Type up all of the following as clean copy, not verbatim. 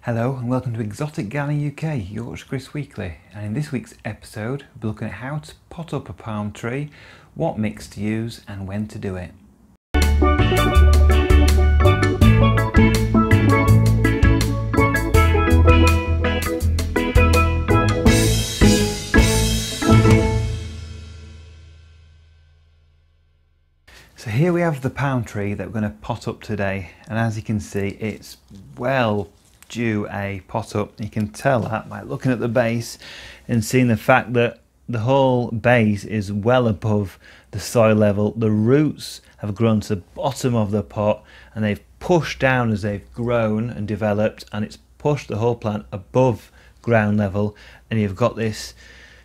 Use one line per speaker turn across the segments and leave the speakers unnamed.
Hello and welcome to Exotic Gardening UK, Yorkshire Kris Weekly, and in this week's episode we'll be looking at how to pot up a palm tree, what mix to use and when to do it. So here we have the palm tree that we're going to pot up today, and as you can see it's well due a pot up. You can tell that by looking at the base and seeing the fact that the whole base is well above the soil level. The roots have grown to the bottom of the pot and they've pushed down as they've grown and developed, and it's pushed the whole plant above ground level, and you've got this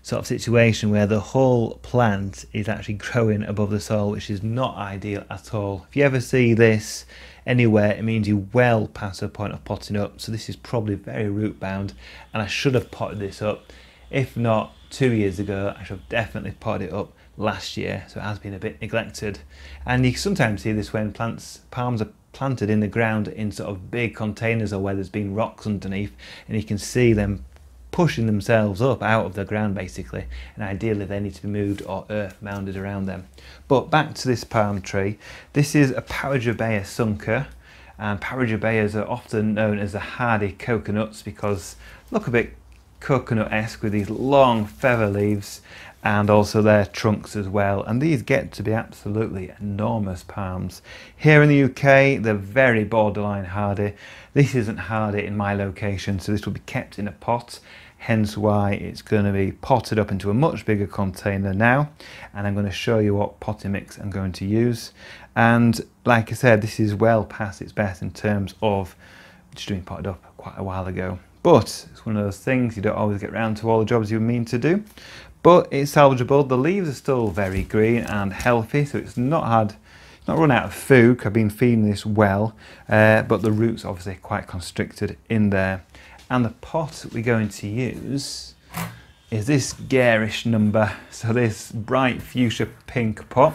sort of situation where the whole plant is actually growing above the soil, which is not ideal at all. If you ever see this anywhere, it means you're well past the point of potting up. So this is probably very root bound, and I should have potted this up, if not 2 years ago. I should have definitely potted it up last year, so it has been a bit neglected. And you sometimes see this when palms are planted in the ground in sort of big containers, or where there's been rocks underneath, and you can see them pushing themselves up out of the ground basically, and ideally they need to be moved or earth mounded around them. But back to this palm tree. This is a Parajabea sunker, and Parajabeas are often known as the hardy coconuts because look a bit coconut-esque with these long feather leaves and also their trunks as well, and these get to be absolutely enormous palms. Here in the UK they're very borderline hardy. This isn't hardy in my location, so this will be kept in a pot, hence why it's going to be potted up into a much bigger container now, and I'm going to show you what potting mix I'm going to use. And like I said, this is well past its best in terms of just being potted up quite a while ago, but it's one of those things you don't always get around to all the jobs you mean to do. But it's salvageable. The leaves are still very green and healthy, so it's not run out of food. I've been feeding this well, but the roots obviously quite constricted in there. And the pot we're going to use is this garish number, so this bright fuchsia pink pot.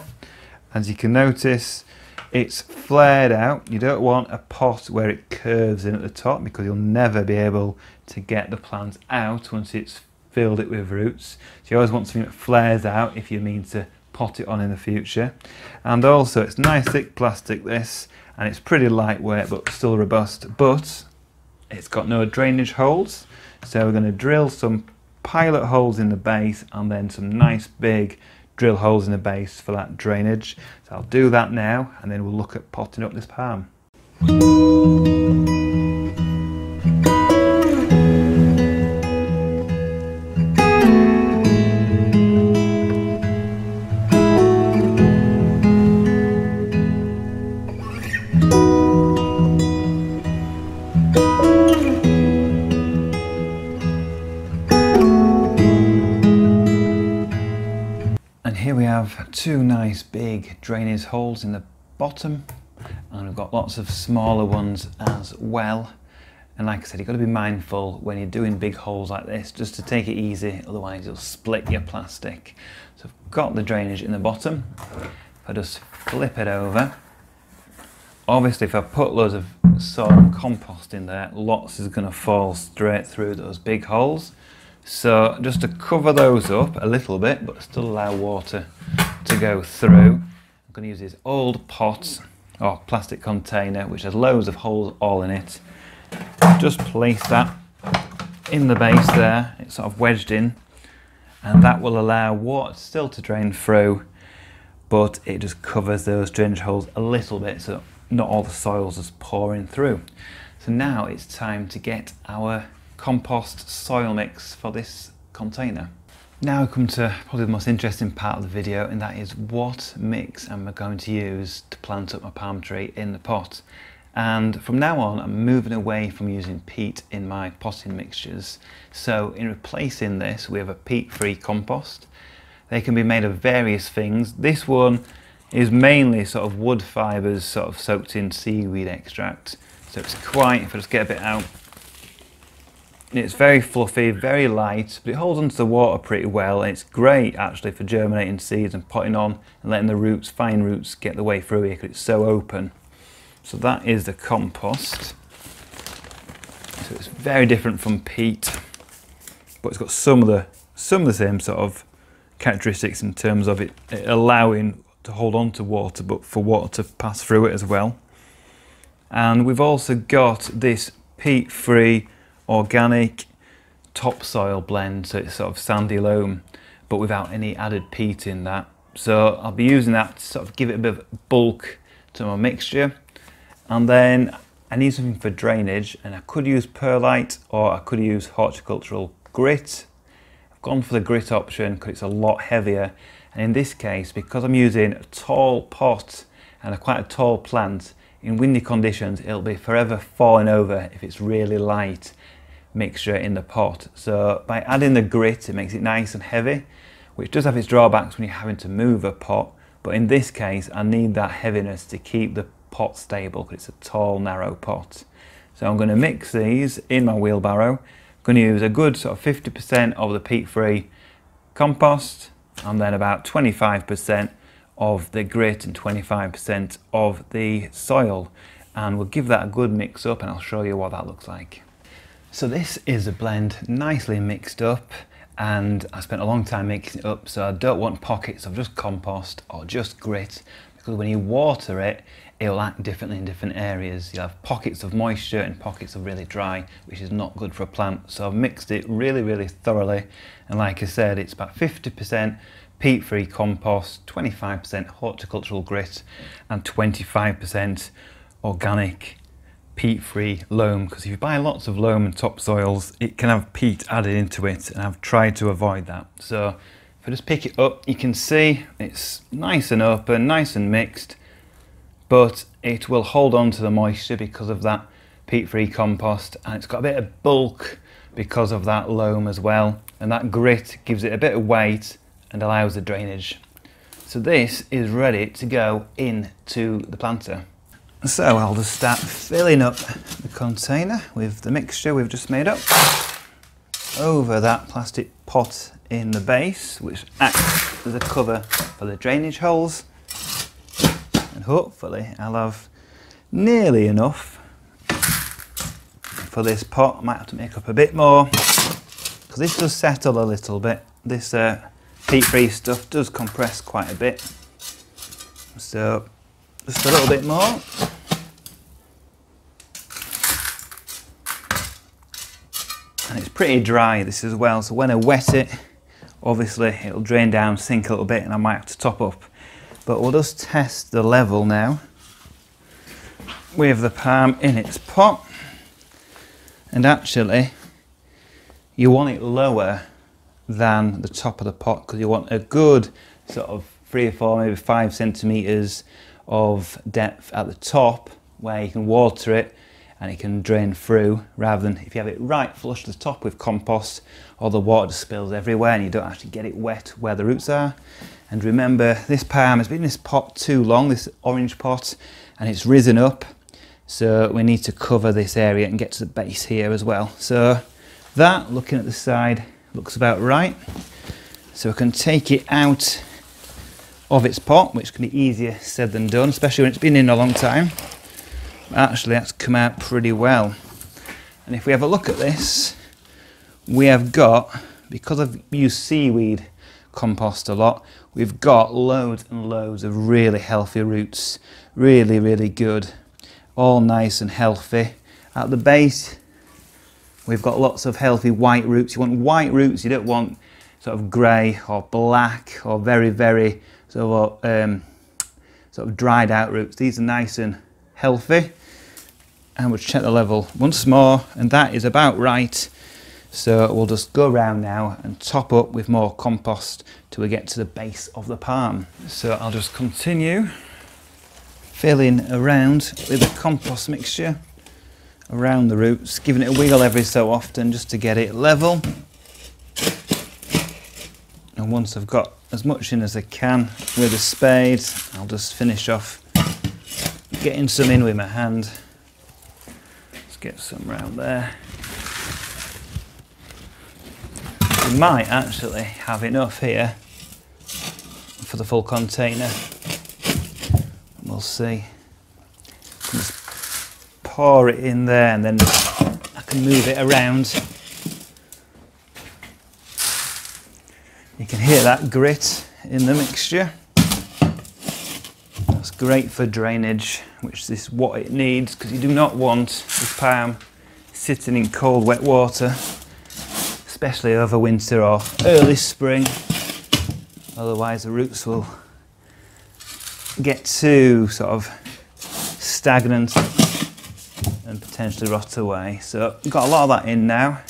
As you can notice, it's flared out. You don't want a pot where it curves in at the top, because you'll never be able to get the plant out once it's filled it with roots. So you always want something that flares out if you mean to pot it on in the future. And also it's nice thick plastic, this, and it's pretty lightweight but still robust, but it's got no drainage holes, so we're going to drill some pilot holes in the base and then some nice big drill holes in the base for that drainage. So I'll do that now, and then we'll look at potting up this palm. Here we have two nice big drainage holes in the bottom, and we've got lots of smaller ones as well. And like I said, you've got to be mindful when you're doing big holes like this, just to take it easy, otherwise you'll split your plastic. So I've got the drainage in the bottom. If I just flip it over, obviously if I put loads of soil and compost in there, lots is going to fall straight through those big holes. So just to cover those up a little bit, but still allow water to go through, I'm going to use this old pot or plastic container which has loads of holes all in it. Just place that in the base there, it's sort of wedged in, and that will allow water still to drain through, but it just covers those drainage holes a little bit so not all the soil's just pouring through. So now it's time to get our compost soil mix for this container. Now we come to probably the most interesting part of the video, and that is what mix am I going to use to plant up my palm tree in the pot. And from now on I'm moving away from using peat in my potting mixtures. So in replacing this we have a peat-free compost. They can be made of various things. This one is mainly sort of wood fibres sort of soaked in seaweed extract. So it's quite, if I just get a bit out, it's very fluffy, very light, but it holds onto the water pretty well, and it's great actually for germinating seeds and potting on and letting the roots, fine roots, get the way through here because it's so open. So that is the compost. So it's very different from peat, but it's got some of the same sort of characteristics in terms of it allowing to hold on to water, but for water to pass through it as well. And we've also got this peat-free organic topsoil blend, so it's sort of sandy loam, but without any added peat in that. So I'll be using that to sort of give it a bit of bulk to my mixture. And then I need something for drainage, and I could use perlite or I could use horticultural grit. I've gone for the grit option because it's a lot heavier, and in this case, because I'm using a tall pot and quite a tall plant, in windy conditions it'll be forever falling over if it's really light mixture in the pot. So by adding the grit, it makes it nice and heavy, which does have its drawbacks when you're having to move a pot, but in this case I need that heaviness to keep the pot stable because it's a tall, narrow pot. So I'm going to mix these in my wheelbarrow. I'm going to use a good sort of 50% of the peat-free compost, and then about 25% of the grit and 25% of the soil, and we'll give that a good mix up and I'll show you what that looks like. So this is a blend nicely mixed up, and I spent a long time mixing it up, so I don't want pockets of just compost or just grit, because when you water it, it'll act differently in different areas. You'll have pockets of moisture and pockets of really dry, which is not good for a plant. So I've mixed it really thoroughly, and like I said, it's about 50% peat-free compost, 25% horticultural grit, and 25% organic peat-free loam, because if you buy lots of loam and topsoils, it can have peat added into it, and I've tried to avoid that. So if I just pick it up, you can see it's nice and open, nice and mixed, but it will hold on to the moisture because of that peat-free compost, and it's got a bit of bulk because of that loam as well, and that grit gives it a bit of weight and allows the drainage. So this is ready to go into the planter. So I'll just start filling up the container with the mixture we've just made up over that plastic pot in the base, which acts as a cover for the drainage holes. And hopefully I'll have nearly enough for this pot. I might have to make up a bit more because this does settle a little bit. This peat-free stuff does compress quite a bit. So just a little bit more. And it's pretty dry this as well, so when I wet it, obviously it'll drain down, sink a little bit, and I might have to top up. But we'll just test the level now with the palm in its pot. And actually, you want it lower than the top of the pot because you want a good sort of 3 or 4, maybe 5 centimetres of depth at the top where you can water it and it can drain through, rather than if you have it right flush to the top with compost, all the water just spills everywhere and you don't actually get it wet where the roots are. And remember, this palm has been in this pot too long, this orange pot, and it's risen up, so we need to cover this area and get to the base here as well. So that, looking at the side, looks about right. So I can take it out of its pot, which can be easier said than done, especially when it's been in a long time. Actually, that's come out pretty well. And if we have a look at this, we have got, because I've used seaweed compost a lot, we've got loads and loads of really healthy roots, really good, all nice and healthy. At the base, we've got lots of healthy white roots. You want white roots, you don't want sort of grey or black or very sort of dried out roots. These are nice and healthy. And we'll check the level once more, and that is about right. So we'll just go around now and top up with more compost till we get to the base of the palm. So I'll just continue filling around with the compost mixture around the roots, giving it a wiggle every so often just to get it level. And once I've got as much in as I can with a spade, I'll just finish off getting some in with my hand. Let's get some round there. We might actually have enough here for the full container. We'll see. Just pour it in there, and then I can move it around. You can hear that grit in the mixture. That's great for drainage, which is what it needs, because you do not want this palm sitting in cold, wet water, especially over winter or early spring. Otherwise the roots will get too sort of stagnant and potentially rot away. So we've got a lot of that in now.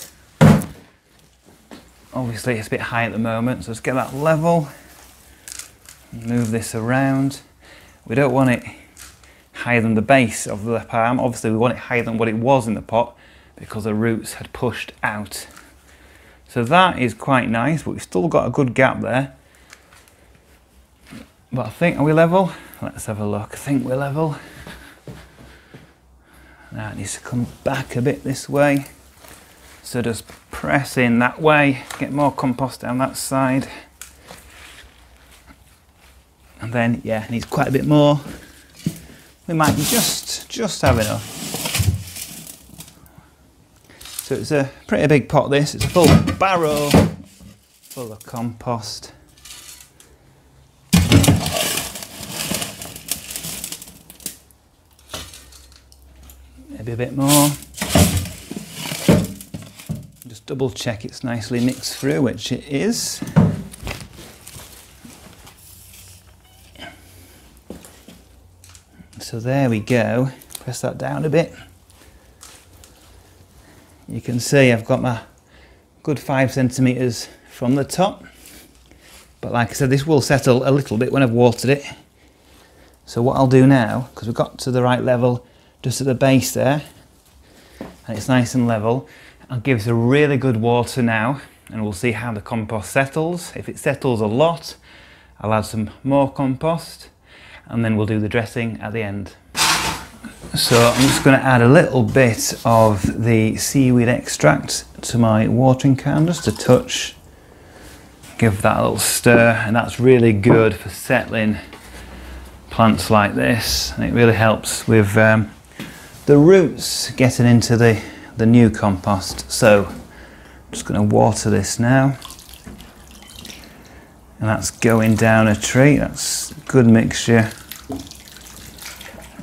Obviously it's a bit high at the moment, so let's get that level. Move this around. We don't want it higher than the base of the palm. Obviously we want it higher than what it was in the pot because the roots had pushed out. So that is quite nice, but we've still got a good gap there. But I think, are we level? Let's have a look. I think we're level. Now it needs to come back a bit this way. So just press in that way, get more compost down that side. And then, yeah, it needs quite a bit more. We might just have enough. So it's a pretty big pot this. It's a full barrow full of compost. Maybe a bit more. Just double check it's nicely mixed through, which it is. So there we go. Press that down a bit. You can see I've got my good 5 centimetres from the top. But like I said, this will settle a little bit when I've watered it. So what I'll do now, because we've got to the right level just at the base there, and it's nice and level, I'll give it a really good water now, and we'll see how the compost settles. If it settles a lot, I'll add some more compost, and then we'll do the dressing at the end. So I'm just going to add a little bit of the seaweed extract to my watering can, just a touch. Give that a little stir, and that's really good for settling plants like this, and it really helps with the roots getting into the new compost. So I'm just going to water this now, and that's going down a tree. That's a good mixture,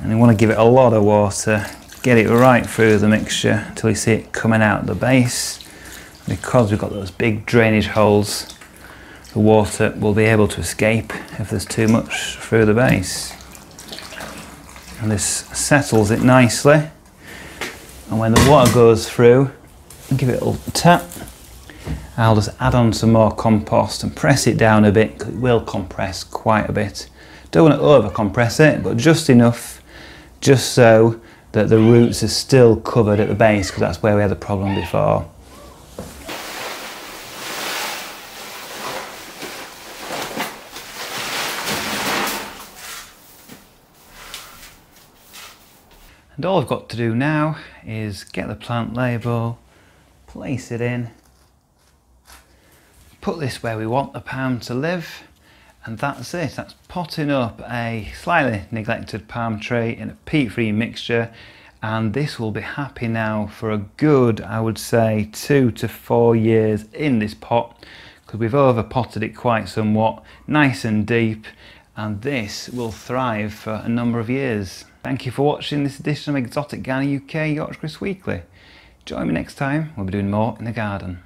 and you want to give it a lot of water, get it right through the mixture until you see it coming out the base. Because we've got those big drainage holes, the water will be able to escape if there's too much through the base. And this settles it nicely, and when the water goes through, give it a little tap. I'll just add on some more compost and press it down a bit, because it will compress quite a bit. Don't want to over compress it, but just enough, just so that the roots are still covered at the base, because that's where we had the problem before. And all I've got to do now is get the plant label, place it in, put this where we want the palm to live, and that's it. That's potting up a slightly neglected palm tree in a peat-free mixture, and this will be happy now for a good, I would say, 2 to 4 years in this pot, because we've over potted it quite somewhat, nice and deep, and this will thrive for a number of years. Thank you for watching this edition of Exotic Gardening UK Yorkshire Kris Weekly. Join me next time, we'll be doing more in the garden.